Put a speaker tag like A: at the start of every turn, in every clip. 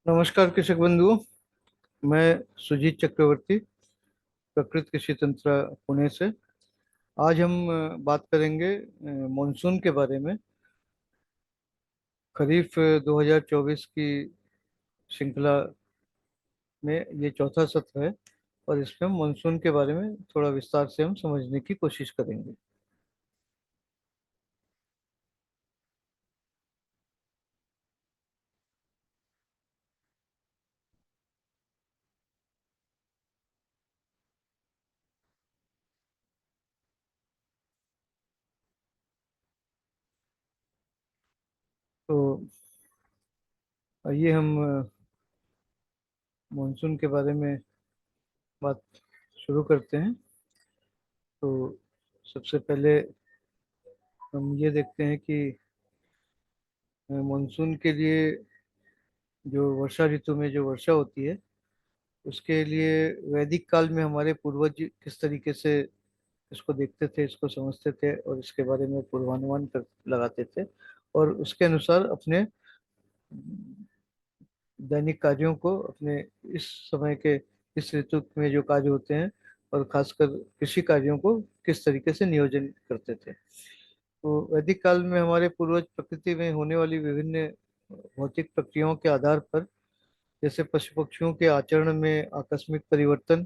A: नमस्कार कृषक बंधु। मैं सुजीत चक्रवर्ती, प्रकृति कृषि तंत्र पुणे से। आज हम बात करेंगे मानसून के बारे में। खरीफ 2024 की श्रृंखला में ये चौथा सत्र है और इसमें हम मानसून के बारे में थोड़ा विस्तार से हम समझने की कोशिश करेंगे। तो आइए हम मानसून के बारे में बात शुरू करते हैं। तो सबसे पहले हम ये देखते हैं कि मानसून के लिए जो वर्षा ऋतु में जो वर्षा होती है उसके लिए वैदिक काल में हमारे पूर्वज किस तरीके से इसको देखते थे, इसको समझते थे और इसके बारे में पूर्वानुमान कर लगाते थे और उसके अनुसार अपने दैनिक कार्यों को अपने इस समय के इस ऋतु में जो कार्य होते हैं और खासकर कृषि कार्यों को किस तरीके से नियोजन करते थे। तो वैदिक काल में हमारे पूर्वज प्रकृति में होने वाली विभिन्न भौतिक प्रक्रियाओं के आधार पर, जैसे पशु पक्षियों के आचरण में आकस्मिक परिवर्तन,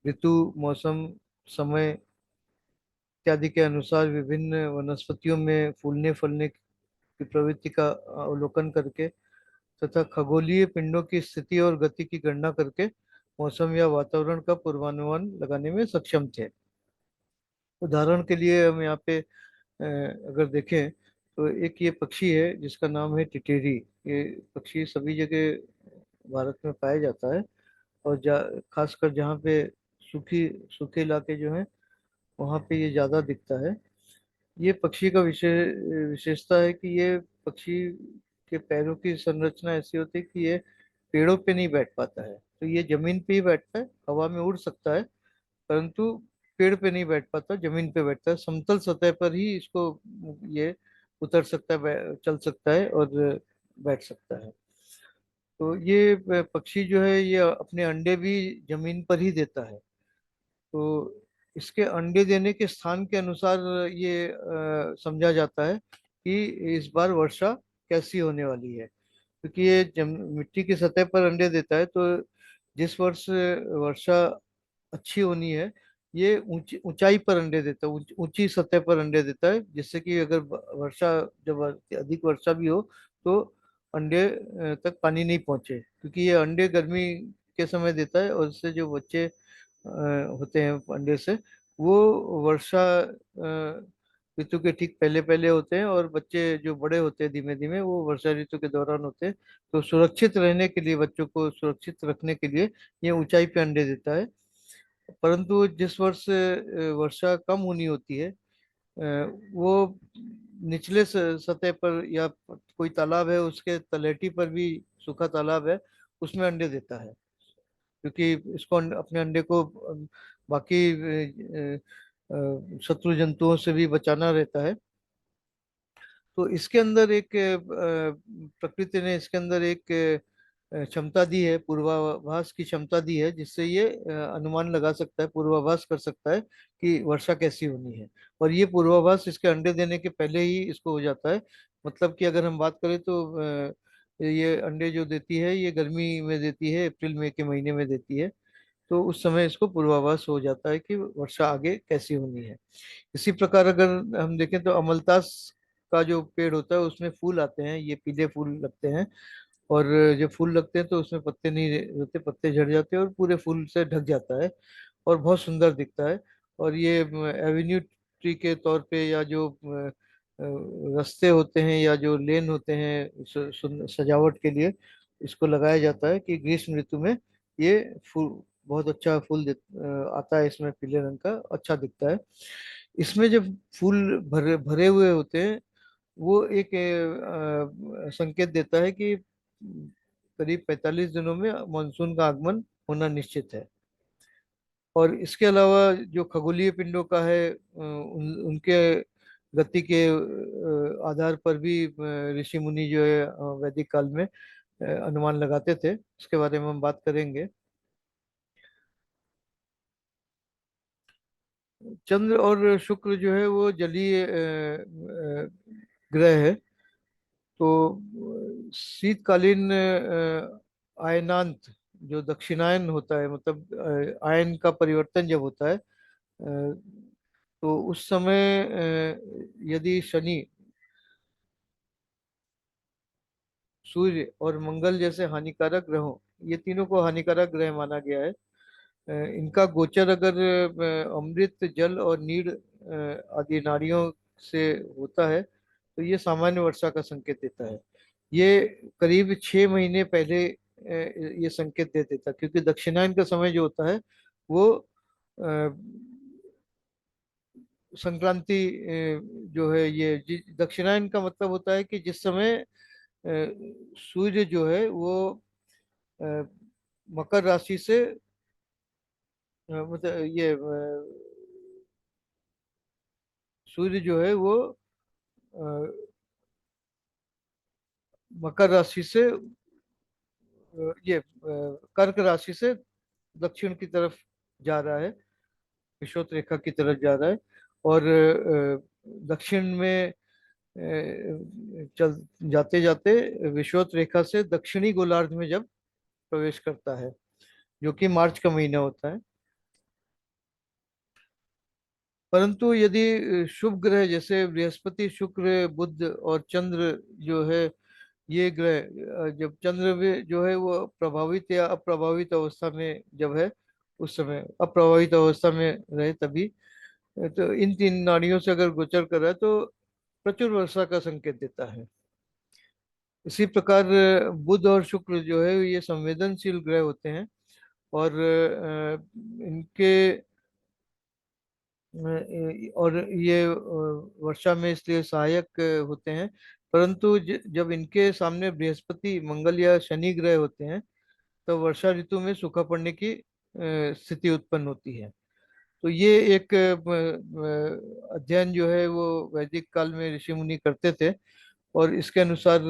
A: ऋतु, मौसम, समय इत्यादि के अनुसार विभिन्न वनस्पतियों में फूलने फलने की प्रवृत्ति का अवलोकन करके तथा खगोलीय पिंडों की स्थिति और गति की गणना करके मौसम या वातावरण का पूर्वानुमान लगाने में सक्षम थे। उदाहरण के लिए हम यहाँ पे अगर देखें तो एक ये पक्षी है जिसका नाम है टिटेरी। ये पक्षी सभी जगह भारत में पाया जाता है और खासकर जहाँ पे सूखी सूखे इलाके जो हैं वहाँ पे ये ज़्यादा दिखता है। ये पक्षी का विशेषता है कि ये पक्षी के पैरों की संरचना ऐसी होती है कि ये पेड़ों पे नहीं बैठ पाता है, तो ये जमीन पे ही बैठता है। हवा में उड़ सकता है परंतु पेड़ पे नहीं बैठ पाता, जमीन पे बैठता है। समतल सतह पर ही इसको ये उतर सकता है, चल सकता है और बैठ सकता है। तो ये पक्षी जो है ये अपने अंडे भी जमीन पर ही देता है। तो इसके अंडे देने के स्थान के अनुसार ये समझा जाता है कि इस बार वर्षा कैसी होने वाली है, क्योंकि ये मिट्टी की सतह पर अंडे देता है। तो जिस वर्ष वर्षा अच्छी होनी है ये ऊंची ऊंचाई पर अंडे देता है, ऊंची सतह पर अंडे देता है, जिससे कि अगर वर्षा जब अधिक वर्षा भी हो तो अंडे तक पानी नहीं पहुंचे, क्योंकि ये अंडे गर्मी के समय देता है और इससे जो बच्चे होते हैं अंडे से वो वर्षा ऋतु के ठीक पहले पहले होते हैं और बच्चे जो बड़े होते हैं धीमे धीमे वो वर्षा ऋतु के दौरान होते हैं। तो सुरक्षित रहने के लिए, बच्चों को सुरक्षित रखने के लिए ये ऊंचाई पे अंडे देता है। परंतु जिस वर्ष वर्षा कम होनी होती है वो निचले सतह पर या कोई तालाब है उसके तलहटी पर भी, सूखा तालाब है उसमें अंडे देता है, क्योंकि इसको अपने अंडे को बाकी शत्रु जंतुओं से भी बचाना रहता है। तो इसके अंदर एक प्रकृति ने इसके अंदर एक क्षमता दी है, पूर्वाभास की क्षमता दी है, जिससे ये अनुमान लगा सकता है, पूर्वाभास कर सकता है कि वर्षा कैसी होनी है। और ये पूर्वाभास इसके अंडे देने के पहले ही इसको हो जाता है। मतलब कि अगर हम बात करें तो ये अंडे जो देती है ये गर्मी में देती है, अप्रैल मई के महीने में देती है। तो उस समय इसको पूर्वाभास हो जाता है कि वर्षा आगे कैसी होनी है। इसी प्रकार अगर हम देखें तो अमलतास का जो पेड़ होता है उसमें फूल आते हैं, ये पीले फूल लगते हैं। और जब फूल लगते हैं तो उसमें पत्ते नहीं रहते, पत्ते झड़ जाते हैं और पूरे फूल से ढक जाता है और बहुत सुंदर दिखता है। और ये एवेन्यू ट्री के तौर पे या जो रास्ते होते हैं या जो लेन होते हैं सजावट के लिए इसको लगाया जाता है कि ग्रीष्म ऋतु में ये फूल बहुत अच्छा फूल आता है, इसमें पीले रंग का अच्छा दिखता है। इसमें जब फूल भरे भरे हुए होते हैं वो एक संकेत देता है कि करीब 45 दिनों में मानसून का आगमन होना निश्चित है। और इसके अलावा जो खगोलीय पिंडों का है उनके गति के आधार पर भी ऋषि मुनि जो है वैदिक काल में अनुमान लगाते थे, उसके बारे में हम बात करेंगे। चंद्र और शुक्र जो है वो जलीय ग्रह है। तो शीतकालीन आयनांत जो दक्षिणायन होता है, मतलब आयन का परिवर्तन जब होता है, तो उस समय यदि शनि, सूर्य और मंगल जैसे हानिकारक ग्रहों, ये तीनों को हानिकारक ग्रह माना गया है, इनका गोचर अगर अमृत, जल और नीड़ आदि नाड़ियों से होता है, तो ये सामान्य वर्षा का संकेत देता है। ये करीब 6 महीने पहले ये संकेत दे देता, क्योंकि दक्षिणायन का समय जो होता है वो अ, संक्रांति जो है, ये दक्षिणायन का मतलब होता है कि जिस समय सूर्य जो है वो अ, मकर राशि से मतलब ये सूर्य जो है वो मकर राशि से कर्क राशि से दक्षिण की तरफ जा रहा है, विषुवत रेखा की तरफ जा रहा है। और दक्षिण में चल जाते जाते विषुवत रेखा से दक्षिणी गोलार्ध में जब प्रवेश करता है, जो कि मार्च का महीना होता है। परंतु यदि शुभ ग्रह जैसे बृहस्पति, शुक्र, बुध और चंद्र जो है, ये ग्रह जब चंद्र भी जो है वो प्रभावित या अप्रभावित अवस्था में जब है, उस समय अप्रभावित अवस्था में रहे तभी, तो इन तीन नाड़ियों से अगर गोचर कर रहा है तो प्रचुर वर्षा का संकेत देता है। इसी प्रकार बुध और शुक्र जो है ये संवेदनशील ग्रह होते हैं, और इनके और ये वर्षा में इसलिए सहायक होते हैं। परंतु जब इनके सामने बृहस्पति, मंगल या शनि ग्रह होते हैं, तो वर्षा ऋतु में सूखा पड़ने की स्थिति उत्पन्न होती है। तो ये एक अध्ययन जो है वो वैदिक काल में ऋषि मुनि करते थे, और इसके अनुसार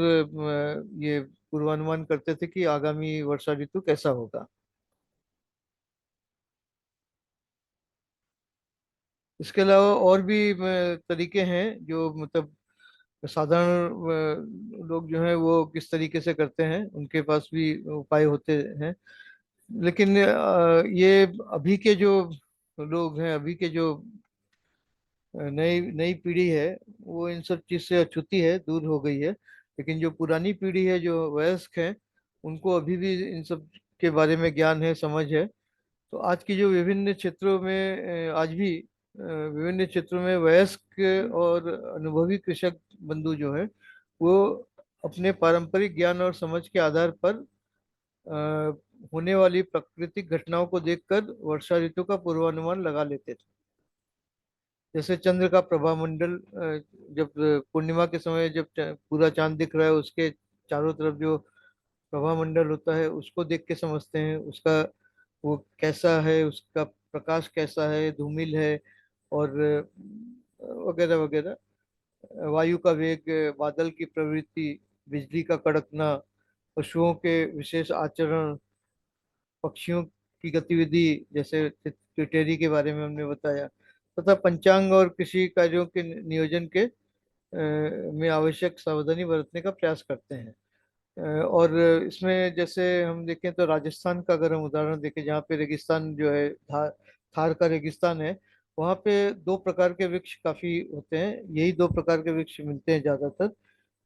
A: ये पूर्वानुमान करते थे कि आगामी वर्षा ऋतु कैसा होगा। इसके अलावा और भी तरीके हैं जो मतलब साधारण लोग जो हैं वो किस तरीके से करते हैं, उनके पास भी उपाय होते हैं। लेकिन ये अभी के जो लोग हैं, अभी के जो नई नई पीढ़ी है, वो इन सब चीज से अछूती है, दूर हो गई है। लेकिन जो पुरानी पीढ़ी है, जो वयस्क है, उनको अभी भी इन सब के बारे में ज्ञान है, समझ है। तो आज की जो विभिन्न क्षेत्रों में आज भी विभिन्न क्षेत्रों में वयस्क और अनुभवी कृषक बंधु जो है, वो अपने पारंपरिक ज्ञान और समझ के आधार पर होने वाली प्राकृतिक घटनाओं को देखकर वर्षा ऋतु का पूर्वानुमान लगा लेते थे। जैसे चंद्र का प्रभा मंडल, जब पूर्णिमा के समय जब पूरा चांद दिख रहा है, उसके चारों तरफ जो प्रभा मंडल होता है उसको देख के समझते हैं उसका वो कैसा है, उसका प्रकाश कैसा है, धूमिल है, और वगैरह वगैरह। वायु का वेग, बादल की प्रवृत्ति, बिजली का कड़कना, पशुओं के विशेष आचरण, पक्षियों की गतिविधि, जैसे टिटेरी के बारे में हमने बताया, तथा पंचांग और कृषि कार्यों के नियोजन के में आवश्यक सावधानी बरतने का प्रयास करते हैं। और इसमें जैसे हम देखें तो राजस्थान का अगर हम उदाहरण देखें, जहाँ पे रेगिस्तान जो है, थार का रेगिस्तान है, वहाँ पे दो प्रकार के वृक्ष काफी होते हैं, यही दो प्रकार के वृक्ष मिलते हैं ज्यादातर,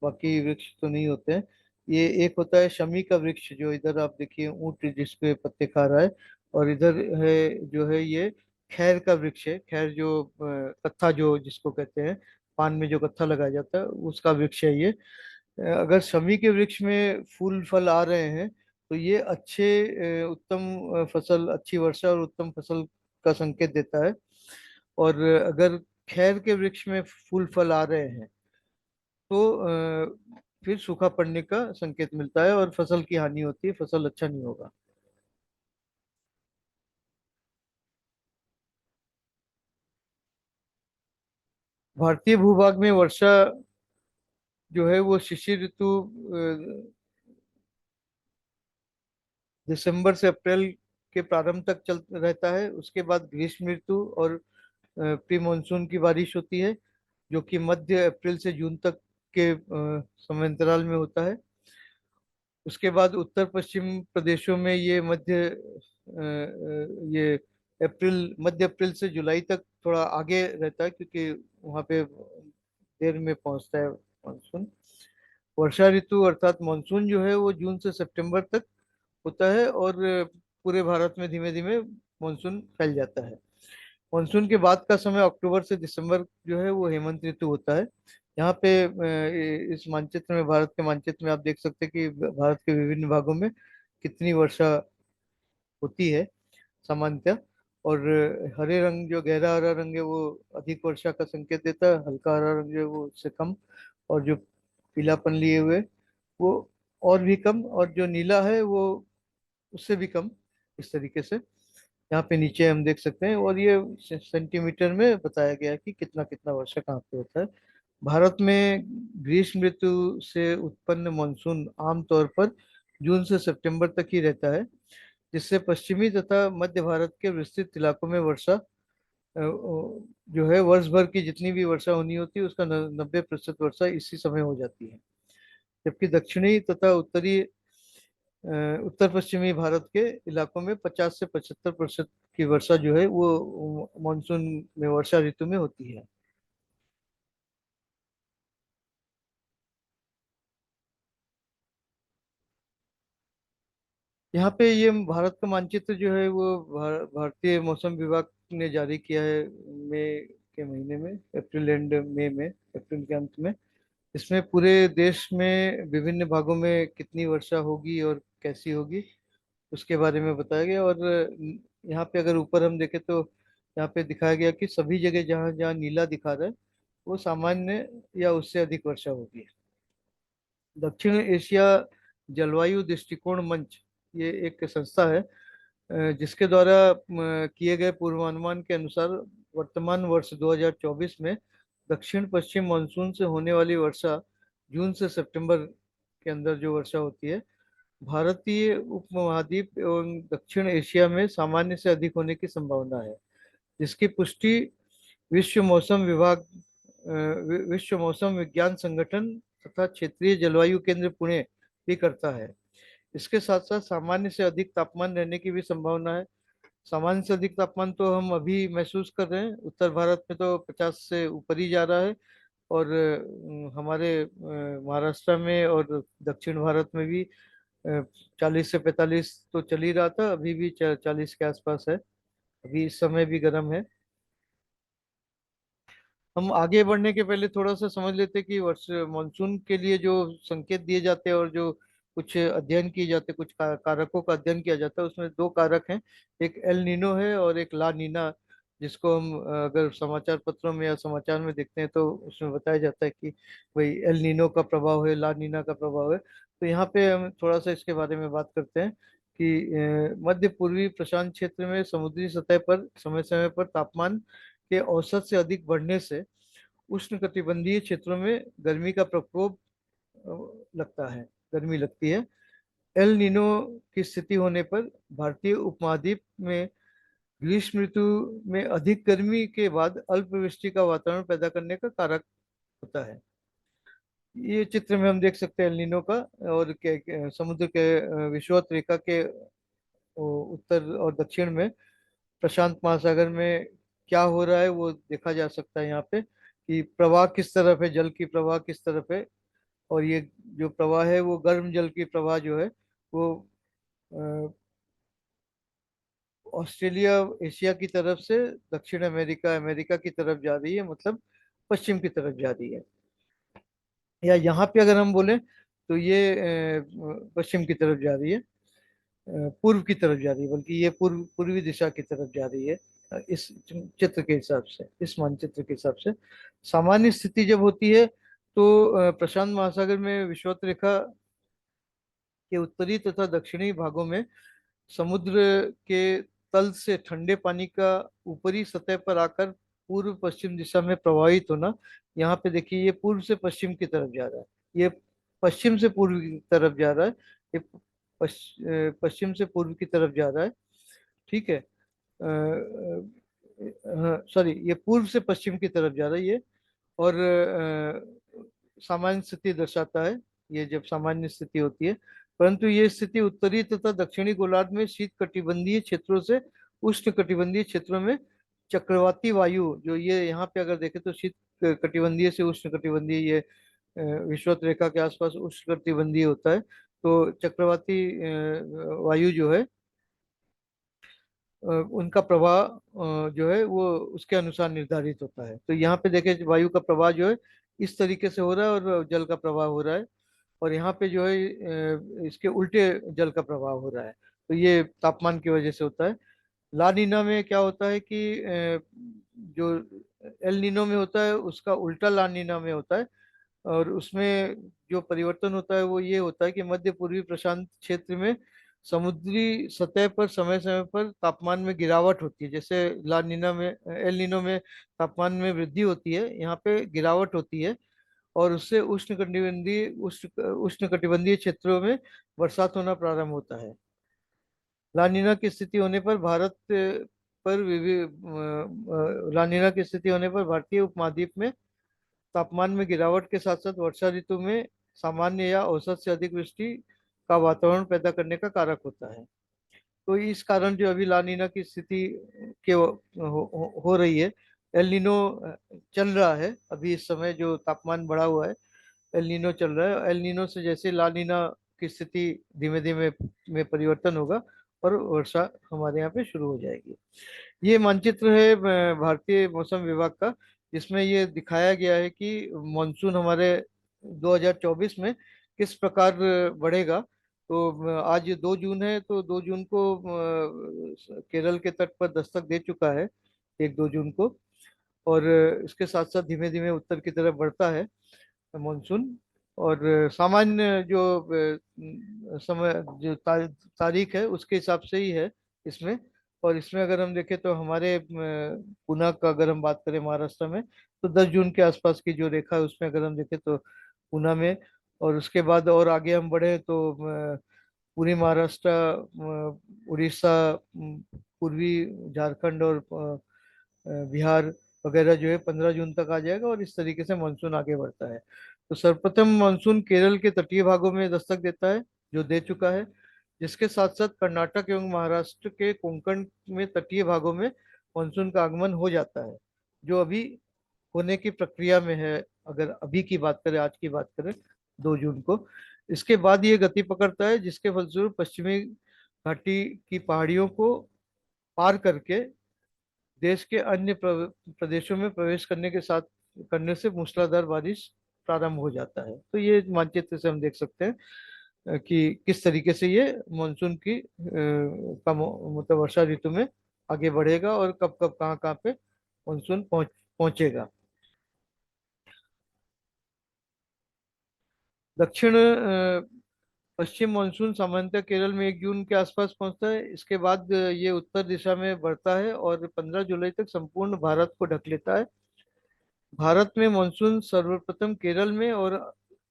A: बाकी वृक्ष तो नहीं होते हैं। ये एक होता है शमी का वृक्ष, जो इधर आप देखिए ऊंट जिसपे पत्ते खा रहा है, और इधर है जो है ये खैर का वृक्ष है। खैर जो कत्था जो जिसको कहते हैं, पान में जो कत्था लगाया जाता है, उसका वृक्ष है ये। अगर शमी के वृक्ष में फूल फल आ रहे हैं, तो ये अच्छे उत्तम फसल, अच्छी वर्षा और उत्तम फसल का संकेत देता है। और अगर खैर के वृक्ष में फूल फल आ रहे हैं, तो फिर सूखा पड़ने का संकेत मिलता है और फसल की हानि होती है, फसल अच्छा नहीं होगा। भारतीय भूभाग में वर्षा जो है वो शिशिर ऋतु दिसंबर से अप्रैल के प्रारंभ तक चल रहता है। उसके बाद ग्रीष्म ऋतु और प्री मानसून की बारिश होती है, जो कि मध्य अप्रैल से जून तक के समय अंतराल में होता है। उसके बाद उत्तर पश्चिम प्रदेशों में ये ये मध्य अप्रैल से जुलाई तक थोड़ा आगे रहता है, क्योंकि वहाँ पे देर में पहुँचता है मानसून। वर्षा ऋतु अर्थात मानसून जो है वो जून से सितंबर तक होता है, और पूरे भारत में धीमे धीमे मानसून फैल जाता है। मानसून के बाद का समय अक्टूबर से दिसंबर जो है वो हेमंत ऋतु होता है। यहाँ पे इस मानचित्र में, भारत के मानचित्र में आप देख सकते हैं कि भारत के विभिन्न भागों में कितनी वर्षा होती है सामान्यतः। और हरे रंग, जो गहरा हरा रंग है, वो अधिक वर्षा का संकेत देता है। हल्का हरा रंग जो है वो उससे कम, और जो पीलापन लिए हुए वो और भी कम, और जो नीला है वो उससे भी कम। इस तरीके से यहाँ पे नीचे हम देख सकते हैं, और ये सेंटीमीटर में बताया गया है कि कितना कितना वर्षा कहाँ पे होता है। भारत में ग्रीष्म ऋतु से उत्पन्न मानसून आमतौर पर जून से सितंबर तक ही रहता है, जिससे पश्चिमी तथा मध्य भारत के विस्तृत इलाकों में वर्षा जो है वर्ष भर की जितनी भी वर्षा होनी होती है उसका 90% वर्षा इसी समय हो जाती है। जबकि दक्षिणी तथा उत्तर पश्चिमी भारत के इलाकों में 50 से 75% की वर्षा जो है वो मानसून में, वर्षा ऋतु में होती है। यहाँ पे ये भारत का मानचित्र जो है वो भारतीय मौसम विभाग ने जारी किया है मई के महीने में, अप्रैल एंड मई में, अप्रैल के अंत में। इसमें पूरे देश में विभिन्न भागों में कितनी वर्षा होगी और कैसी होगी उसके बारे में बताया गया। और यहाँ पे अगर ऊपर हम देखें तो यहाँ पे दिखाया गया कि सभी जगह जहाँ जहाँ नीला दिखा रहा है वो सामान्य या उससे अधिक वर्षा होगी। दक्षिण एशिया जलवायु दृष्टिकोण मंच, ये एक संस्था है जिसके द्वारा किए गए पूर्वानुमान के अनुसार वर्तमान वर्ष 2024 में दक्षिण पश्चिम मानसून से होने वाली वर्षा जून से सितंबर के अंदर जो वर्षा होती है, भारतीय उपमहाद्वीप एवं दक्षिण एशिया में सामान्य से अधिक होने की संभावना है, जिसकी पुष्टि विश्व मौसम विभाग, विश्व मौसम विज्ञान संगठन तथा क्षेत्रीय जलवायु केंद्र पुणे भी करता है। इसके साथ साथ सामान्य से अधिक तापमान रहने की भी संभावना है। सामान्य से अधिक तापमान तो हम अभी महसूस कर रहे हैं, उत्तर भारत में तो 50 से ऊपर ही जा रहा है, और हमारे महाराष्ट्र में और दक्षिण भारत में भी 40 से 45 तो चल ही रहा था, अभी भी 40 के आसपास है। अभी इस समय भी गर्म है। हम आगे बढ़ने के पहले थोड़ा सा समझ लेते हैं कि वर्ष मानसून के लिए जो संकेत दिए जाते हैं और जो कुछ अध्ययन किए जाते हैं, कुछ कारकों का अध्ययन किया जाता है, उसमें दो कारक हैं। एक एल नीनो है और एक ला नीना, जिसको हम अगर समाचार पत्रों में या समाचार में देखते हैं तो उसमें बताया जाता है कि भाई एल नीनो का प्रभाव है, ला नीना का प्रभाव है। तो यहाँ पे हम थोड़ा सा इसके बारे में बात करते हैं कि मध्य पूर्वी प्रशांत क्षेत्र में समुद्री सतह पर समय समय पर तापमान के औसत से अधिक बढ़ने से उष्णकटिबंधीय क्षेत्रों में गर्मी का प्रकोप लगता है, गर्मी लगती है। एल नीनो की स्थिति होने पर भारतीय उपमहाद्वीप में ग्रीष्म ऋतु में अधिक गर्मी के बाद अल्पवृष्टि का वातावरण पैदा करने का कारक होता है। ये चित्र में हम देख सकते हैं एल नीनो का, और समुद्र के विषुवत रेखा के उत्तर और दक्षिण में प्रशांत महासागर में क्या हो रहा है वो देखा जा सकता है यहाँ पे, कि प्रवाह किस तरफ है, जल की प्रवाह किस तरफ है। और ये जो प्रवाह है वो गर्म जल की प्रवाह जो है वो अ, ऑस्ट्रेलिया, एशिया की तरफ से दक्षिण अमेरिका, अमेरिका की तरफ जा रही है, मतलब पश्चिम की तरफ जा रही है। या यहाँ पे अगर हम बोले तो ये पश्चिम की तरफ जा रही है, पूर्व की तरफ जा रही है, बल्कि ये पूर्वी दिशा की तरफ जा रही है। इस चित्र के हिसाब से, इस मानचित्र के हिसाब से सामान्य स्थिति जब होती है तो प्रशांत महासागर में विषुवत रेखा के उत्तरी तथा दक्षिणी भागों में समुद्र के तल से ठंडे पानी का ऊपरी सतह पर आकर पूर्व पश्चिम दिशा में प्रवाहित होना। यहाँ पे देखिए ये पूर्व से पश्चिम की तरफ जा रहा है, ये पश्चिम से पूर्व की तरफ जा रहा है। ये पश्चिम से पूर्व की तरफ जा रहा है। ठीक है। हाँ सॉरी, ये पूर्व से पश्चिम की तरफ जा रहा है ये। और सामान्य स्थिति दर्शाता है, ये जब सामान्य स्थिति होती है। परंतु ये स्थिति उत्तरी तथा दक्षिणी गोलार्ध में शीत कटिबंधीय क्षेत्रों से उष्ण कटिबंधीय क्षेत्रों में चक्रवाती वायु, जो ये यहाँ पे अगर देखें तो शीत कटिबंधीय से उष्ण कटिबंधीय, ये विषुवत रेखा के आसपास उष्ण कटिबंधीय होता है। तो चक्रवाती वायु जो है, उनका प्रवाह जो है वो उसके अनुसार निर्धारित होता है। तो यहाँ पे देखें वायु का प्रवाह जो है इस तरीके से हो रहा है, और जल का प्रवाह हो रहा है। और यहाँ पे जो है इसके उल्टे जल का प्रवाह हो रहा है। तो ये तापमान की वजह से होता है। ला नीना में क्या होता है कि जो एल नीनो में होता है उसका उल्टा ला नीना में होता है। और उसमें जो परिवर्तन होता है वो ये होता है कि मध्य पूर्वी प्रशांत क्षेत्र में समुद्री सतह पर समय समय पर तापमान में गिरावट होती है। जैसे ला नीना में, एल नीनो में तापमान में वृद्धि होती है, यहाँ पे गिरावट होती है। और उससे उष्ण कटिबंधीय क्षेत्रों में बरसात होना प्रारंभ होता है। ला नीना की स्थिति होने पर ला नीना की स्थिति होने पर भारतीय उपमहाद्वीप में तापमान में गिरावट के साथ साथ वर्षा ऋतु में सामान्य या औसत से अधिक वृष्टि का वातावरण पैदा करने का कारक होता है। तो इस कारण जो अभी ला नीना की स्थिति हो रही है, एल नीनो चल रहा है अभी इस समय, जो तापमान बढ़ा हुआ है एल नीनो चल रहा है। एल नीनो से जैसे ला नीना की स्थिति धीमे धीमे में परिवर्तन होगा और वर्षा हमारे यहाँ पे शुरू हो जाएगी। ये मानचित्र है भारतीय मौसम विभाग का, जिसमें ये दिखाया गया है कि मानसून हमारे 2024 में किस प्रकार बढ़ेगा। तो आज 2 जून है, तो 2 जून को केरल के तट पर दस्तक दे चुका है, 1-2 जून को। और इसके साथ साथ धीमे धीमे उत्तर की तरफ बढ़ता है मानसून। और सामान्य जो समय जो तारीख है उसके हिसाब से ही है इसमें। और इसमें अगर हम देखें तो हमारे पुणे का अगर हम बात करें महाराष्ट्र में, तो 10 जून के आसपास की जो रेखा है उसमें अगर हम देखें तो पुणे में। और उसके बाद और आगे हम बढ़े तो पूरी महाराष्ट्र, उड़ीसा, पूर्वी झारखंड और बिहार वगैरह जो है 15 जून तक आ जाएगा। और इस तरीके से मानसून आगे बढ़ता है। तो सर्वप्रथम मानसून केरल के तटीय भागों में दस्तक देता है, जो दे चुका है। जिसके साथ साथ कर्नाटक एवं महाराष्ट्र के कोंकण में तटीय भागों में मानसून का आगमन हो जाता है, जो अभी होने की प्रक्रिया में है। अगर अभी की बात करें, आज की बात करें, 2 जून को। इसके बाद ये गति पकड़ता है, जिसके फलस्वरूप पश्चिमी घाटी की पहाड़ियों को पार करके देश के अन्य प्रदेशों में प्रवेश करने से मूसलाधार बारिश प्रारंभ हो जाता है। तो ये मानचित्र से हम देख सकते हैं कि किस तरीके से ये मानसून की मतलब वर्षा ऋतु में आगे बढ़ेगा, और कब कब कहाँ कहाँ पे मानसून पहुंचेगा। दक्षिण पश्चिम मानसून सामान्यतः केरल में 1 जून के आसपास पहुंचता है। इसके बाद ये उत्तर दिशा में बढ़ता है और 15 जुलाई तक संपूर्ण भारत को ढक लेता है। भारत में मानसून सर्वप्रथम केरल में और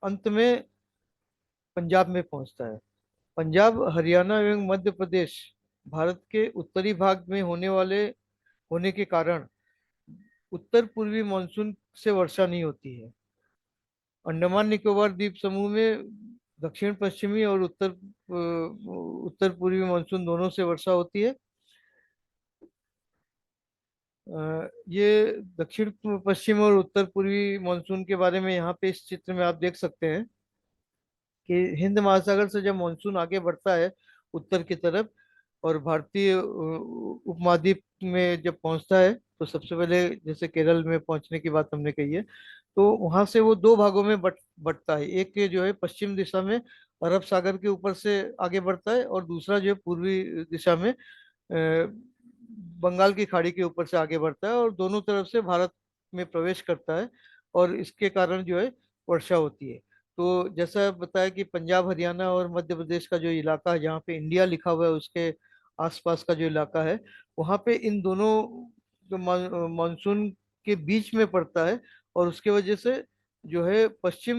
A: अंत में पंजाब में पहुंचता है। पंजाब, हरियाणा एवं मध्य प्रदेश भारत के उत्तरी भाग में होने के कारण उत्तर पूर्वी मानसून से वर्षा नहीं होती है। अंडमान निकोबार द्वीप समूह में दक्षिण पश्चिमी और उत्तर पूर्वी मानसून दोनों से वर्षा होती है। ये दक्षिण पश्चिम और उत्तर पूर्वी मानसून के बारे में यहाँ पे इस चित्र में आप देख सकते हैं कि हिंद महासागर से जब मानसून आगे बढ़ता है उत्तर की तरफ, और भारतीय उपमहाद्वीप में जब पहुंचता है, तो सबसे पहले जैसे केरल में पहुंचने की बात हमने कही है, तो वहां से वो 2 भागों में बटता है। एक ये जो है पश्चिम दिशा में अरब सागर के ऊपर से आगे बढ़ता है, और दूसरा जो है पूर्वी दिशा में बंगाल की खाड़ी के ऊपर से आगे बढ़ता है, और दोनों तरफ से भारत में प्रवेश करता है। और इसके कारण जो है वर्षा होती है। तो जैसा बताया कि पंजाब, हरियाणा और मध्य प्रदेश का जो इलाका है, जहाँ पे इंडिया लिखा हुआ है उसके आसपास का जो इलाका है, वहाँ पे इन दोनों जो मानसून के बीच में पड़ता है। और उसके वजह से जो है पश्चिम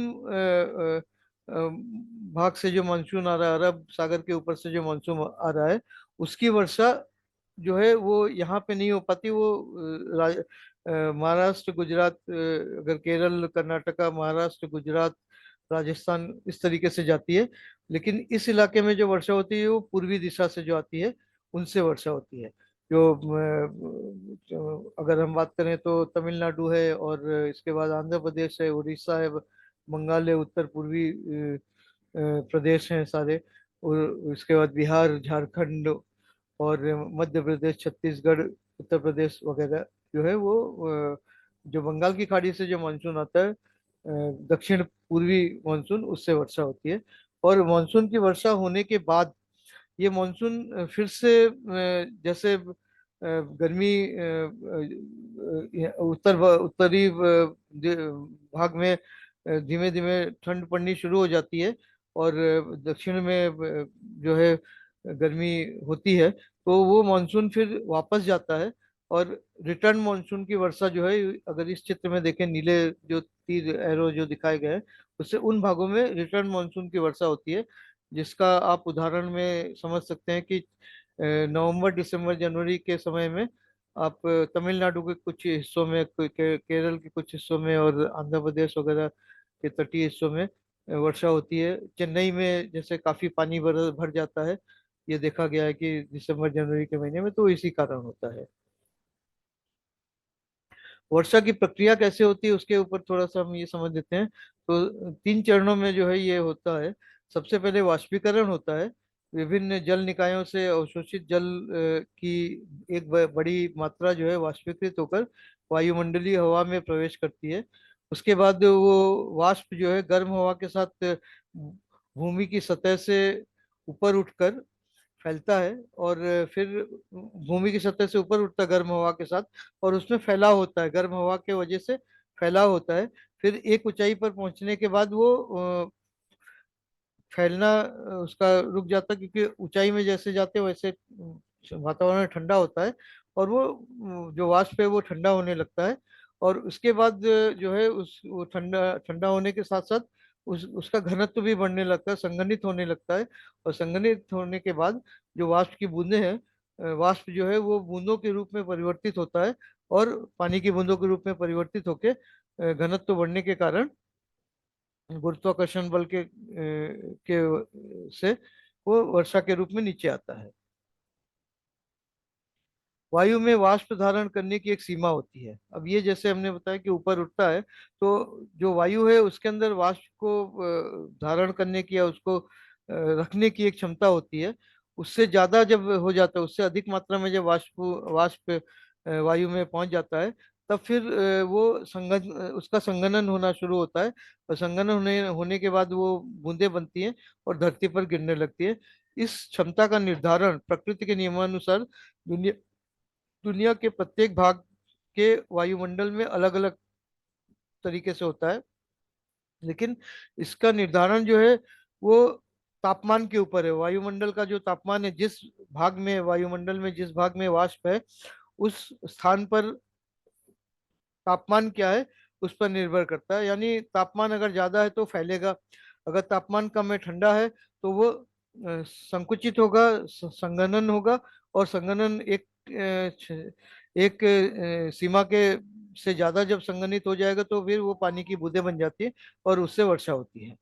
A: भाग से जो मानसून आ रहा है, अरब सागर के ऊपर से जो मानसून आ रहा है, उसकी वर्षा जो है वो यहाँ पे नहीं हो पाती। वो महाराष्ट्र, गुजरात, अगर केरल, कर्नाटका, महाराष्ट्र, गुजरात, राजस्थान, इस तरीके से जाती है। लेकिन इस इलाके में जो वर्षा होती है वो पूर्वी दिशा से जो आती है, उनसे वर्षा होती है। जो अगर हम बात करें तो तमिलनाडु है, और इसके बाद आंध्र प्रदेश है, उड़ीसा है, बंगाल है, उत्तर पूर्वी प्रदेश हैं सारे, और इसके बाद बिहार, झारखंड, और मध्य प्रदेश, छत्तीसगढ़, उत्तर प्रदेश वगैरह जो है वो जो बंगाल की खाड़ी से जो मानसून आता है, दक्षिण पूर्वी मानसून, उससे वर्षा होती है। और मानसून की वर्षा होने के बाद ये मानसून फिर से जैसे गर्मी उत्तरी भाग में धीमे धीमे ठंड पड़नी शुरू हो जाती है, और दक्षिण में जो है गर्मी होती है, तो वो मानसून फिर वापस जाता है। और रिटर्न मानसून की वर्षा जो है, अगर इस चित्र में देखें, नीले जो तीर एरो जो दिखाए गए हैं, उससे उन भागों में रिटर्न मानसून की वर्षा होती है, जिसका आप उदाहरण में समझ सकते हैं कि नवंबर, दिसंबर, जनवरी के समय में आप तमिलनाडु के कुछ हिस्सों में, केरल के कुछ हिस्सों में, और आंध्र प्रदेश वगैरह के तटीय हिस्सों में वर्षा होती है। चेन्नई में जैसे काफी पानी भर भर जाता है, ये देखा गया है कि दिसंबर जनवरी के महीने में, तो इसी कारण होता है। वर्षा की प्रक्रिया कैसे होती है उसके ऊपर थोड़ा सा हम ये समझ लेते हैं। तो 3 चरणों में जो है ये होता है। सबसे पहले वाष्पीकरण होता है। विभिन्न जल निकायों से अवशोषित जल की एक बड़ी मात्रा जो है वाष्पीकृत होकर वायुमंडलीय हवा में प्रवेश करती है। उसके बाद वो वाष्प जो है गर्म हवा के साथ भूमि की सतह से ऊपर उठकर फैलता है, और फिर भूमि की सतह से ऊपर उठता है गर्म हवा के साथ, और उसमें फैलाव होता है, गर्म हवा के वजह से फैलाव होता है। फिर एक ऊंचाई पर पहुंचने के बाद वो फैलना उसका रुक जाता है, क्योंकि ऊंचाई में जैसे जाते हैं वैसे वातावरण ठंडा होता है, और वो जो वाष्प है वो ठंडा होने लगता है। और उसके बाद जो है वो ठंडा ठंडा होने के साथ साथ उसका घनत्व भी बढ़ने लगता है, संघनित होने लगता है। और संघनित होने के बाद जो वाष्प की बूंदें हैं, वाष्प जो है वो बूंदों के रूप में परिवर्तित होता है, और पानी की बूंदों के रूप में परिवर्तित होकर घनत्व बढ़ने के कारण गुरुत्वाकर्षण बल के से वो वर्षा के रूप में नीचे आता है। वायु में वाष्प धारण करने की एक सीमा होती है। अब ये जैसे हमने बताया कि ऊपर उठता है, तो जो वायु है उसके अंदर वाष्प को धारण करने की या उसको रखने की एक क्षमता होती है। उससे ज्यादा जब हो जाता है, उससे अधिक मात्रा में जब वाष्प वाष्प वायु में पहुंच जाता है, तब फिर वो उसका संघनन होना शुरू होता है। और संघनन होने होने के बाद वो बूंदें बनती हैं और धरती पर गिरने लगती है। इस क्षमता का निर्धारण प्रकृति के नियमानुसार दुनिया दुनिया के प्रत्येक भाग के वायुमंडल में अलग अलग तरीके से होता है। लेकिन इसका निर्धारण जो है वो तापमान के ऊपर है। वायुमंडल का जो तापमान है, जिस भाग में वायुमंडल में जिस भाग में वाष्प है, उस स्थान पर तापमान क्या है उस पर निर्भर करता है। यानी तापमान अगर ज्यादा है तो फैलेगा, अगर तापमान कम है, ठंडा है, तो वो संकुचित होगा, संघनन होगा। और संघनन एक सीमा के से ज्यादा जब संघनित हो जाएगा तो फिर वो पानी की बूंदें बन जाती है, और उससे वर्षा होती है।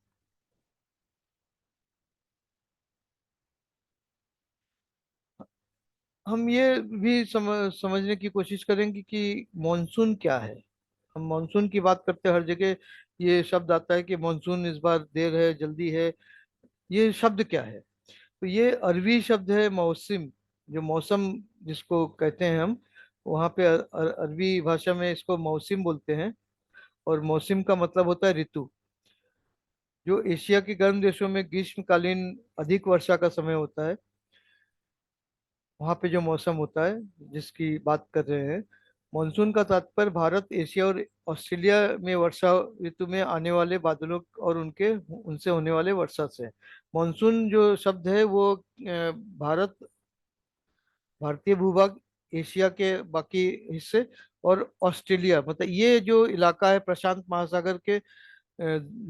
A: हम ये भी समझने की कोशिश करेंगे कि मॉनसून क्या है। हम मॉनसून की बात करते हैं, हर जगह ये शब्द आता है कि मॉनसून इस बार देर है, जल्दी है। ये शब्द क्या है? तो ये अरबी शब्द है मौसम, जो मौसम जिसको कहते हैं हम, वहाँ पे अरबी भाषा में इसको मौसम बोलते हैं। और मौसम का मतलब होता है ऋतु। जो एशिया के गर्म देशों में ग्रीष्मकालीन अधिक वर्षा का समय होता है, वहाँ पे जो मौसम होता है जिसकी बात कर रहे हैं, मानसून का तात्पर्य भारत, एशिया और ऑस्ट्रेलिया में वर्षा ऋतु में आने वाले बादलों और उनके उनसे होने वाले वर्षा से है। मानसून जो शब्द है वो भारत, भारतीय भूभाग, एशिया के बाकी हिस्से, और ऑस्ट्रेलिया, मतलब ये जो इलाका है प्रशांत महासागर के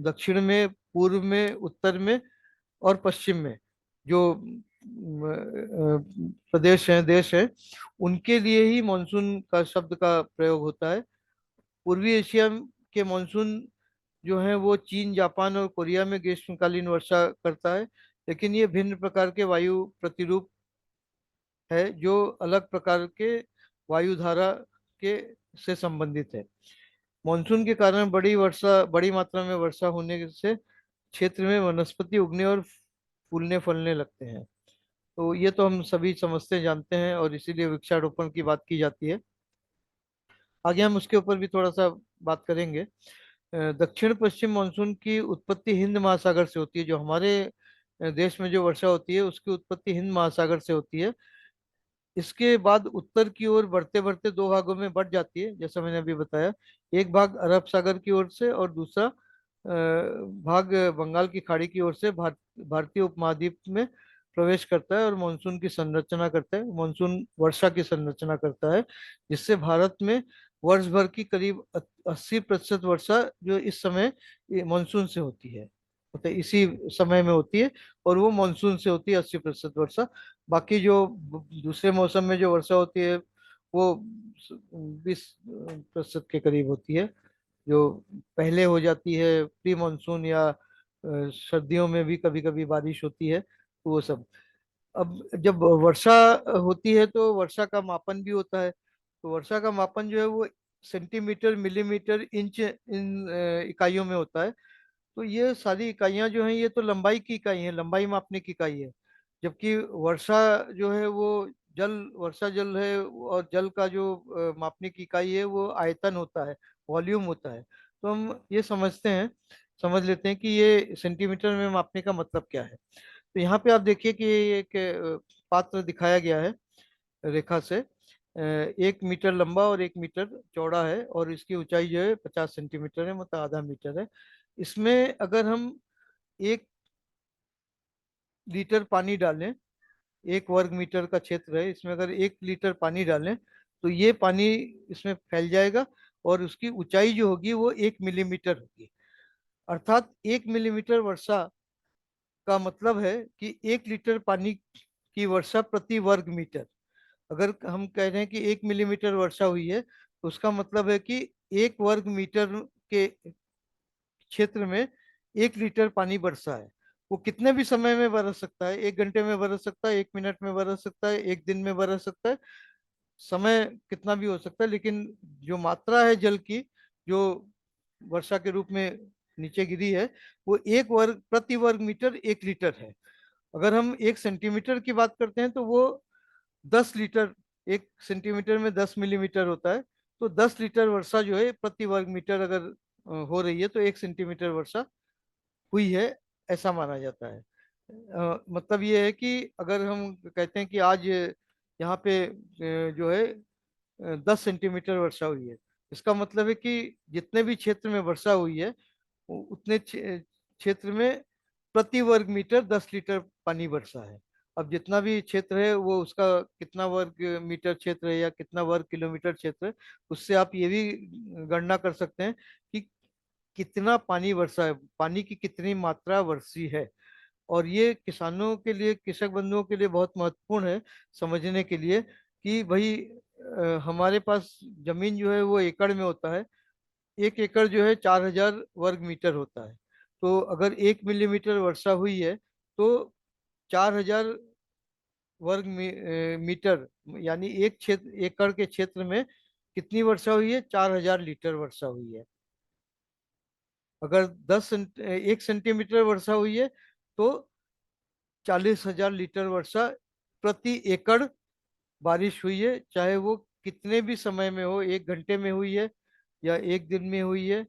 A: दक्षिण में पूर्व में, उत्तर में और पश्चिम में जो प्रदेश हैं, देश है, उनके लिए ही मानसून का शब्द का प्रयोग होता है। पूर्वी एशिया के मानसून जो है वो चीन, जापान और कोरिया में ग्रीष्मकालीन वर्षा करता है। लेकिन ये भिन्न प्रकार के वायु प्रतिरूप है जो अलग प्रकार के वायुधारा के से संबंधित है। मानसून के कारण बड़ी मात्रा में वर्षा होने से क्षेत्र में वनस्पति उगने और फूलने फलने लगते हैं। तो ये तो हम सभी समझते जानते हैं और इसीलिए वृक्षारोपण की बात की जाती है। आगे हम उसके ऊपर भी थोड़ा सा बात करेंगे। दक्षिण पश्चिम मानसून की उत्पत्ति हिंद महासागर से होती है। जो हमारे देश में जो वर्षा होती है उसकी उत्पत्ति हिंद महासागर से होती है। इसके बाद उत्तर की ओर बढ़ते बढ़ते दो भागों में बढ़ जाती है, जैसा मैंने अभी बताया। एक भाग अरब सागर की ओर से और दूसरा भाग बंगाल की खाड़ी की ओर से भारतीय उपमहाद्वीप में प्रवेश करता है और मानसून की संरचना करता है। मानसून वर्षा की संरचना करता है, जिससे भारत में वर्ष भर की करीब 80% वर्षा जो इस समय ये मानसून से होती है, मतलब इसी समय में होती है। और वो मानसून से होती है 80% वर्षा। बाकी जो दूसरे मौसम में जो वर्षा होती है वो 20% के करीब होती है, जो पहले हो जाती है प्री मानसून या सर्दियों में भी कभी कभी बारिश होती है, तो वो सब। अब जब वर्षा होती है तो वर्षा का मापन भी होता है। तो वर्षा का मापन जो है वो सेंटीमीटर, मिलीमीटर, इंच, इन इकाइयों में होता है। तो ये सारी इकाइयां जो हैं ये तो लंबाई की इकाई है, लंबाई मापने की इकाई है। जबकि वर्षा जो है वो जल, वर्षा जल है, और जल का जो मापने की इकाई है वो आयतन होता है, वॉल्यूम होता है। तो हम ये समझ लेते हैं कि ये सेंटीमीटर में मापने का मतलब क्या है। तो यहाँ पे आप देखिए कि एक पात्र दिखाया गया है रेखा से। 1 मीटर लंबा और 1 मीटर चौड़ा है, और इसकी ऊंचाई जो है 50 सेंटीमीटर है, मतलब आधा मीटर है। इसमें अगर हम 1 लीटर पानी डालें, 1 वर्ग मीटर का क्षेत्र है, इसमें अगर 1 लीटर पानी डालें तो ये पानी इसमें फैल जाएगा, और उसकी ऊंचाई जो होगी वो 1 मिलीमीटर होगी। अर्थात 1 मिलीमीटर वर्षा का मतलब है कि 1 लीटर पानी की वर्षा प्रति वर्ग मीटर। अगर हम कह रहे हैं कि 1 मिलीमीटर वर्षा हुई है तो उसका मतलब है कि 1 वर्ग मीटर के क्षेत्र में 1 लीटर पानी बरसा है। वो कितने भी समय में बरस सकता है, 1 घंटे में बरस सकता है, 1 मिनट में बरस सकता है, एक दिन में बरस सकता है, समय कितना भी हो सकता है। लेकिन जो मात्रा है जल की, जो वर्षा के रूप में नीचे गिरी है, वो प्रति वर्ग मीटर 1 लीटर है। अगर हम 1 सेंटीमीटर की बात करते हैं तो वो 10 लीटर, 1 सेंटीमीटर में 10 मिलीमीटर होता है। तो 10 लीटर वर्षा जो है प्रति वर्ग मीटर अगर हो रही है तो 1 सेंटीमीटर वर्षा हुई है, ऐसा माना जाता है। मतलब ये है कि अगर हम कहते हैं कि आज यहाँ पे जो है 10 सेंटीमीटर वर्षा हुई है, इसका मतलब है कि जितने भी क्षेत्र में वर्षा हुई है उतने क्षेत्र में प्रति वर्ग मीटर 10 लीटर पानी बरसा है। अब जितना भी क्षेत्र है वो उसका कितना वर्ग मीटर क्षेत्र है या कितना वर्ग किलोमीटर क्षेत्र है, उससे आप ये भी गणना कर सकते हैं कि कितना पानी वर्षा है, पानी की कितनी मात्रा वर्षी है। और ये किसानों के लिए, कृषक बंधुओं के लिए बहुत महत्वपूर्ण है समझने के लिए कि भाई हमारे पास जमीन जो है वो एकड़ में होता है। 1 एकड़ जो है 4,000 वर्ग मीटर होता है। तो अगर 1 मिलीमीटर वर्षा हुई है तो 4,000 मीटर, यानी एक क्षेत्र, एकड़ के क्षेत्र में कितनी वर्षा हुई है, 4,000 लीटर वर्षा हुई है। अगर 1 सेंटीमीटर वर्षा हुई है तो 40,000 लीटर वर्षा प्रति एकड़ बारिश हुई है, चाहे वो कितने भी समय में हो, 1 घंटे में हुई है या एक दिन में हुई है।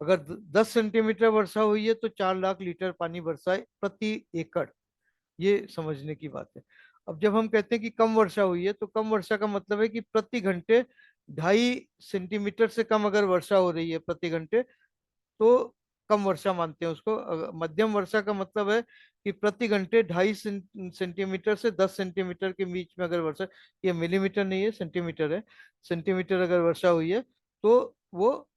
A: अगर 10 सेंटीमीटर वर्षा हुई है तो 4 लाख लीटर पानी बरसा है प्रति एकड़। ये समझने की बात है। अब जब हम कहते हैं कि कम वर्षा हुई है तो कम वर्षा का मतलब है कि प्रति घंटे 2.5 सेंटीमीटर से कम अगर वर्षा हो रही है प्रति घंटे तो कम वर्षा मानते हैं उसको। मध्यम वर्षा का मतलब है कि प्रति घंटे 2.5 सेंटीमीटर से 10 सेंटीमीटर के बीच में अगर वर्षा, ये मिलीमीटर नहीं है, सेंटीमीटर है, सेंटीमीटर अगर वर्षा हुई है तो वो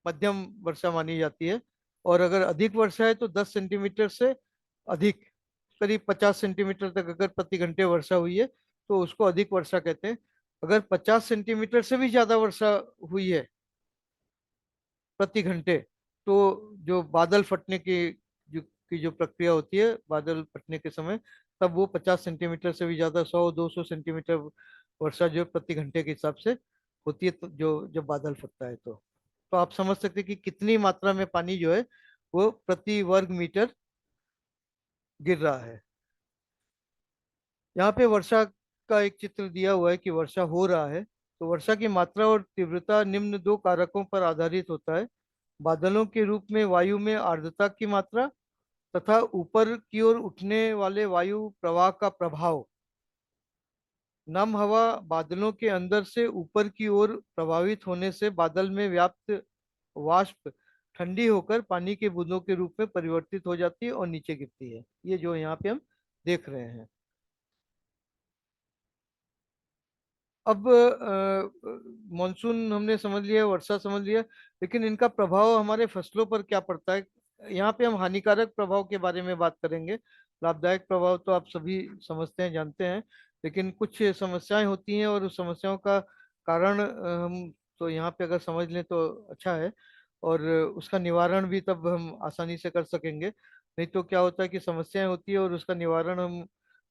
A: मध्यम वर्षा मानी जाती है। और अगर अधिक वर्षा है तो 10 सेंटीमीटर से अधिक, करीब 50 सेंटीमीटर तक अगर प्रति घंटे वर्षा हुई है तो उसको अधिक वर्षा कहते हैं। अगर 50 सेंटीमीटर से भी ज्यादा वर्षा हुई है प्रति घंटे, तो जो बादल फटने की जो प्रक्रिया होती है बादल फटने के समय, तब वो 50 सेंटीमीटर से भी ज्यादा, 100-200 सेंटीमीटर वर्षा जो प्रति घंटे के हिसाब से होती है, तो जो जब बादल फटता है तो आप समझ सकते हैं कि कितनी मात्रा में पानी जो है वो प्रति वर्ग मीटर गिर रहा है। यहाँ पे वर्षा का एक चित्र दिया हुआ है कि वर्षा हो रहा है। तो वर्षा की मात्रा और तीव्रता निम्न दो कारकों पर आधारित होता है: बादलों के रूप में वायु में आर्द्रता की मात्रा तथा ऊपर की ओर उठने वाले वायु प्रवाह का प्रभाव। नम हवा बादलों के अंदर से ऊपर की ओर प्रभावित होने से बादल में व्याप्त वाष्प ठंडी होकर पानी के बूंदों के रूप में परिवर्तित हो जाती है और नीचे गिरती है। ये जो यहाँ पे हम देख रहे हैं। अब मानसून हमने समझ लिया, वर्षा समझ लिया, लेकिन इनका प्रभाव हमारे फसलों पर क्या पड़ता है। यहाँ पे हम हानिकारक प्रभाव के बारे में बात करेंगे। लाभदायक प्रभाव तो आप सभी समझते हैं, जानते हैं, लेकिन कुछ समस्याएं होती हैं और उस समस्याओं का कारण हम तो यहाँ पे अगर समझ लें तो अच्छा है। और उसका निवारण भी तब हम आसानी से कर सकेंगे। नहीं तो क्या होता है कि समस्याएं होती है और उसका निवारण हम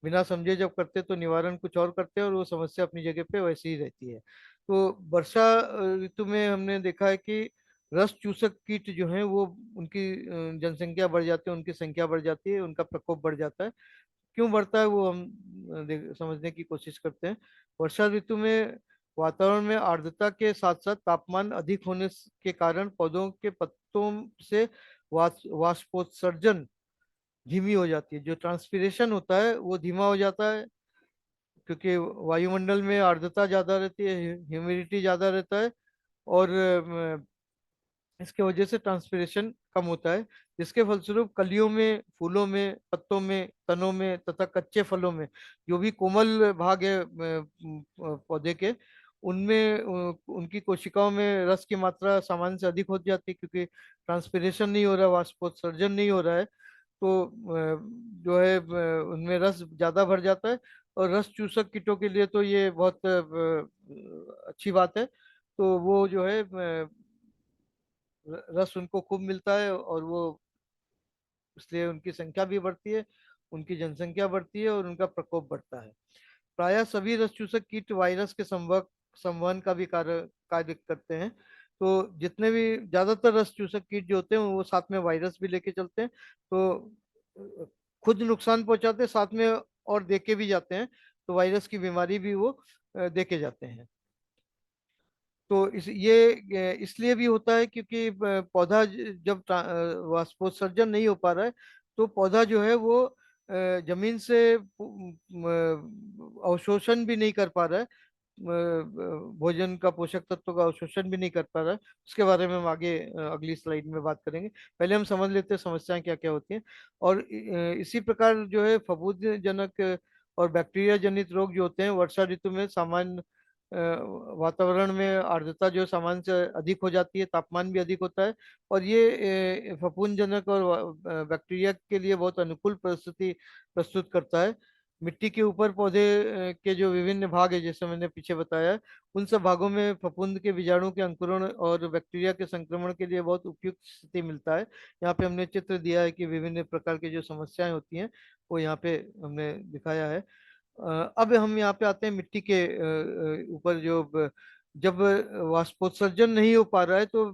A: बिना समझे जब करते तो निवारण कुछ और करते हैं और वो समस्या अपनी जगह पे वैसे ही रहती है। तो वर्षा ऋतु में हमने देखा है कि रस चूसक कीट जो हैं वो, उनकी जनसंख्या बढ़ जाती है, उनकी संख्या बढ़ जाती है, उनका प्रकोप बढ़ जाता है। क्यों बढ़ता है वो हम समझने की कोशिश करते हैं। वर्षा ऋतु में वातावरण में आर्द्रता के साथ साथ तापमान अधिक होने के कारण पौधों के पत्तों से वाष्पोत्सर्जन धीमी हो जाती है। जो ट्रांसपीरेशन होता है वो धीमा हो जाता है, क्योंकि वायुमंडल में आर्द्रता ज्यादा रहती है, ह्यूमिडिटी ज्यादा रहता है। और इसके वजह से ट्रांसपीरेशन कम होता है, जिसके फलस्वरूप कलियों में, फूलों में, पत्तों में, तनों में तथा कच्चे फलों में, जो भी कोमल भाग है पौधे के, उनमें उनकी कोशिकाओं में रस की मात्रा सामान्य से अधिक हो जाती है, क्योंकि ट्रांसपीरेशन नहीं हो रहा, वाष्पोत्सर्जन नहीं हो रहा है। तो जो है उनमें रस ज्यादा भर जाता है। और रस चूसक कीटों के लिए तो ये बहुत अच्छी बात है। तो वो जो है रस उनको खूब मिलता है और वो, इसलिए उनकी संख्या भी बढ़ती है, उनकी जनसंख्या बढ़ती है और उनका प्रकोप बढ़ता है। प्रायः सभी रस चूसक कीट वायरस के संवहन का भी कार्य कार्य करते हैं। तो जितने भी ज्यादातर रस चूसक कीट जो होते हैं वो साथ में वायरस भी लेके चलते हैं। तो खुद नुकसान पहुंचाते हैं, साथ में और देके भी जाते हैं। तो वायरस की बीमारी भी वो देके जाते हैं। तो ये इसलिए भी होता है क्योंकि पौधा जब वाष्पोत्सर्जन नहीं हो पा रहा है, तो पौधा जो है वो जमीन से अवशोषण भी नहीं कर पा रहा है, भोजन का पोषक तत्व का अवशोषण भी नहीं कर पा रहा है। उसके बारे में हम आगे अगली स्लाइड में बात करेंगे। पहले हम समझ लेते हैं समस्याएं क्या क्या होती हैं। और इसी प्रकार जो है फफूंदजनक और बैक्टीरिया जनित रोग जो होते हैं वर्षा ऋतु में सामान्य वातावरण में आर्द्रता जो सामान्य से अधिक हो जाती है, तापमान भी अधिक होता है। और ये फफूंदजनक और बैक्टीरिया के लिए बहुत अनुकूल परिस्थिति प्रस्तुत करता है। मिट्टी के ऊपर पौधे के जो विभिन्न भाग है, जैसे मैंने पीछे बताया, उन सब भागों में फफूंद के बीजाणु के अंकुरण और बैक्टीरिया के संक्रमण के लिए बहुत उपयुक्त स्थिति मिलता है। यहाँ पे हमने चित्र दिया है कि विभिन्न प्रकार की जो समस्याएं होती हैं वो यहाँ पे हमने दिखाया है। अब हम यहाँ पे आते हैं मिट्टी के ऊपर। जब वाष्पोत्सर्जन नहीं हो पा रहा है तो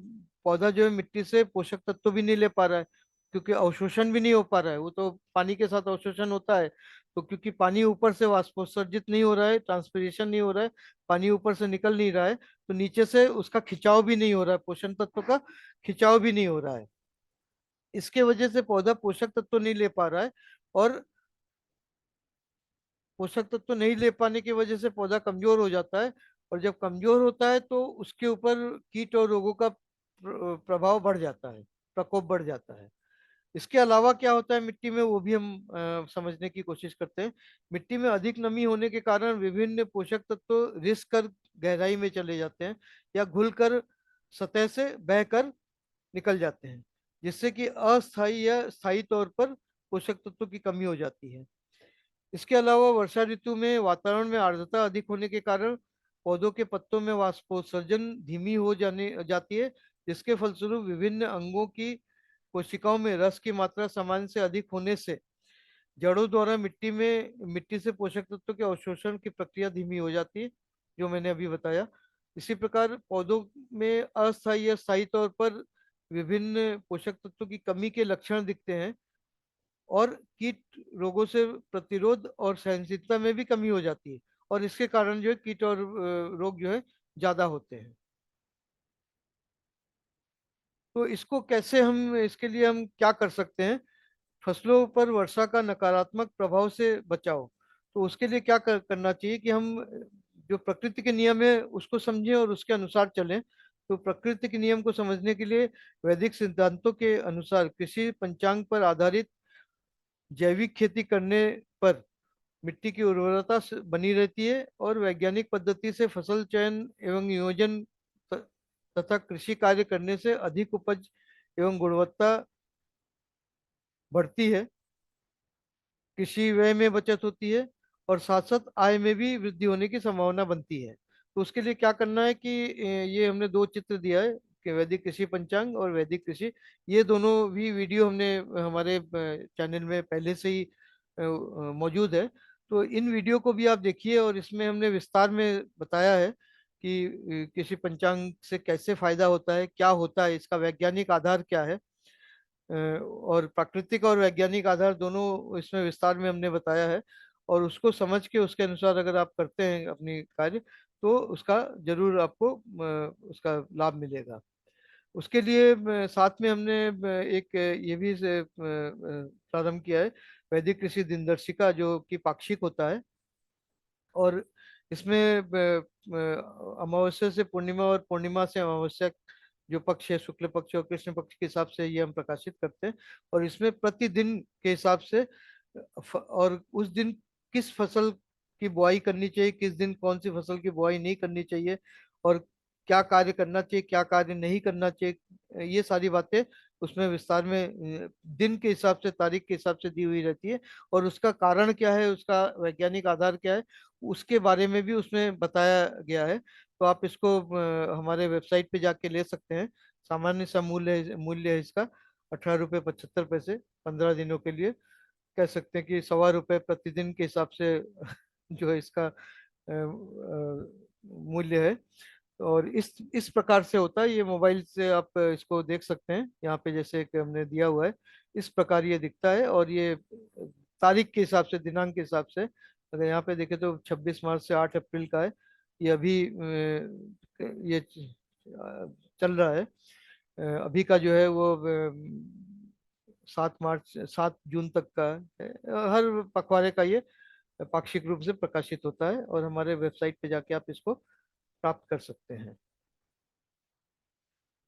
A: पौधा जो है मिट्टी से पोषक तत्व भी नहीं ले पा रहा है, क्योंकि अवशोषण भी नहीं हो पा रहा है। वो तो पानी के साथ अवशोषण होता है, तो क्योंकि पानी ऊपर से वाष्पोत्सर्जित नहीं हो रहा है, ट्रांसपीरेशन नहीं हो रहा है, पानी ऊपर से निकल नहीं रहा है, तो नीचे से उसका खिंचाव भी नहीं हो रहा है, पोषण तत्व का खिंचाव भी नहीं हो रहा है। इसके वजह से पौधा पोषक तत्व नहीं ले पा रहा है। और पोषक तत्व नहीं ले पाने की वजह से पौधा कमजोर हो जाता है। और जब कमजोर होता है तो उसके ऊपर कीट और रोगों का प्रभाव बढ़ जाता है, प्रकोप बढ़ जाता है। इसके अलावा क्या होता है मिट्टी में, वो भी हम समझने की कोशिश करते हैं। मिट्टी में अधिक नमी होने के कारण विभिन्न पोषक तत्व रिस कर गहराई में चले जाते हैं या घुलकर सतह से बहकर निकल जाते हैं। जिससे कि अस्थायी या स्थायी तौर पर पोषक तत्वों की कमी हो जाती है। इसके अलावा वर्षा ऋतु में वातावरण में आर्द्रता अधिक होने के कारण पौधों के पत्तों में वाष्पोत्सर्जन धीमी हो जाने जाती है, जिसके फलस्वरूप विभिन्न अंगों की कोशिकाओं में रस की मात्रा सामान्य से अधिक होने से जड़ों द्वारा मिट्टी से पोषक तत्वों के अवशोषण की प्रक्रिया धीमी हो जाती है, जो मैंने अभी बताया। इसी प्रकार पौधों में अस्थायी या स्थायी तौर पर विभिन्न पोषक तत्वों की कमी के लक्षण दिखते हैं, और कीट रोगों से प्रतिरोध और सहनशीलता में भी कमी हो जाती है, और इसके कारण जो है कीट और रोग जो है ज्यादा होते हैं। तो इसको कैसे हम इसके लिए हम क्या कर सकते हैं? फसलों पर वर्षा का नकारात्मक प्रभाव से बचाओ। तो उसके लिए क्या करना चाहिए कि हम जो प्रकृति के नियम है उसको समझें और उसके अनुसार चलें। तो प्रकृति के नियम को समझने के लिए वैदिक सिद्धांतों के अनुसार कृषि पंचांग पर आधारित जैविक खेती करने पर मिट्टी की उर्वरता बनी रहती है, और वैज्ञानिक पद्धति से फसल चयन एवं नियोजन त- तथा कृषि कार्य करने से अधिक उपज एवं गुणवत्ता बढ़ती है। कृषि व्यय में बचत होती है, और साथ साथ आय में भी वृद्धि होने की संभावना बनती है। तो उसके लिए क्या करना है कि ये हमने दो चित्र दिया है कि वैदिक कृषि पंचांग और वैदिक कृषि, ये दोनों भी वीडियो हमने हमारे चैनल में पहले से ही मौजूद है। तो इन वीडियो को भी आप देखिए, और इसमें हमने विस्तार में बताया है कि कृषि पंचांग से कैसे फायदा होता है, क्या होता है, इसका वैज्ञानिक आधार क्या है। और प्राकृतिक और वैज्ञानिक आधार दोनों इसमें विस्तार में हमने बताया है। और उसको समझ के उसके अनुसार अगर आप करते हैं अपनी कार्य, तो उसका जरूर आपको उसका लाभ मिलेगा। उसके लिए साथ में हमने एक ये भी प्रारंभ किया है, वैदिक कृषि दिनदर्शिका, जो कि पाक्षिक होता है। और इसमें अमावस्या से पूर्णिमा और पूर्णिमा से अमावस्या, जो पक्ष है शुक्ल पक्ष और कृष्ण पक्ष के हिसाब से ये हम प्रकाशित करते हैं। और इसमें प्रतिदिन के हिसाब से और उस दिन किस फसल की बुआई करनी चाहिए, किस दिन कौन सी फसल की बुआई नहीं करनी चाहिए, और क्या कार्य करना चाहिए, क्या कार्य नहीं करना चाहिए, ये सारी बातें उसमें विस्तार में दिन के हिसाब से, तारीख के हिसाब से दी हुई रहती है। और उसका कारण क्या है, उसका वैज्ञानिक आधार क्या है, उसके बारे में भी उसमें बताया गया है। तो आप इसको हमारे वेबसाइट पे जाके ले सकते हैं। सामान्य सा मूल्य है इसका 18 रुपये 75 पैसे, 15 दिनों के लिए। कह सकते हैं कि ₹1.25 प्रतिदिन के हिसाब से जो है इसका मूल्य है। और इस प्रकार से होता है ये। मोबाइल से आप इसको देख सकते हैं, यहाँ पे जैसे कि हमने दिया हुआ है, इस प्रकार ये दिखता है। और ये तारीख के हिसाब से, दिनांक के हिसाब से, अगर यहाँ पे देखें तो 26 मार्च से 8 अप्रैल का है। ये अभी ये चल रहा है। अभी का जो है वो 7 जून तक का है। हर पखवाड़े का ये पाक्षिक रूप से प्रकाशित होता है, और हमारे वेबसाइट पे जाके आप इसको प्राप्त कर सकते हैं।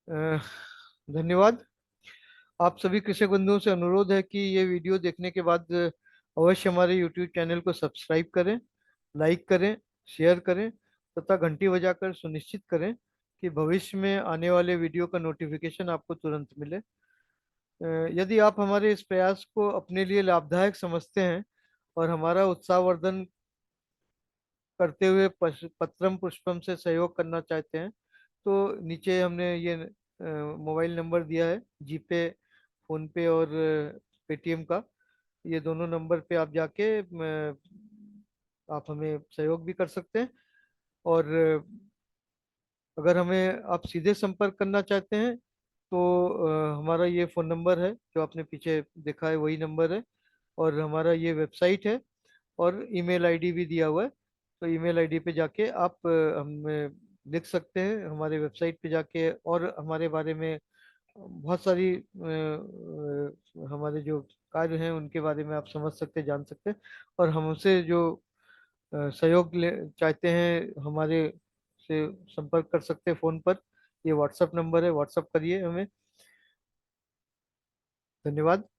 A: अ, धन्यवाद। आप सभी कृषक बंधुओं से अनुरोध है कि ये वीडियो देखने के बाद अवश्य हमारे यूट्यूब चैनल को सब्सक्राइब करें, लाइक करें, शेयर करें, तथा घंटी बजाकर सुनिश्चित करें कि भविष्य में आने वाले वीडियो का नोटिफिकेशन आपको तुरंत मिले। यदि आप हमारे इस प्रयास को अपने लिए लाभदायक समझते हैं और हमारा उत्साहवर्धन करते हुए पत्रम पुष्पम से सहयोग करना चाहते हैं, तो नीचे हमने ये मोबाइल नंबर दिया है, जीपे, फोन पे और पेटीएम का। ये दोनों नंबर पे आप जाके आप हमें सहयोग भी कर सकते हैं। और अगर हमें आप सीधे संपर्क करना चाहते हैं, तो हमारा ये फ़ोन नंबर है जो आपने पीछे देखा है, वही नंबर है। और हमारा ये वेबसाइट है, और ईमेल आईडी भी दिया हुआ है। तो ईमेल आईडी पे जाके आप हमें लिख सकते हैं, हमारे वेबसाइट पे जाके, और हमारे बारे में बहुत सारी हमारे जो कार्य हैं उनके बारे में आप समझ सकते हैं, जान सकते हैं। और हमसे जो सहयोग ले चाहते हैं, हमारे से संपर्क कर सकते हैं फ़ोन पर। ये व्हाट्सएप नंबर है, व्हाट्सएप करिए हमें। धन्यवाद।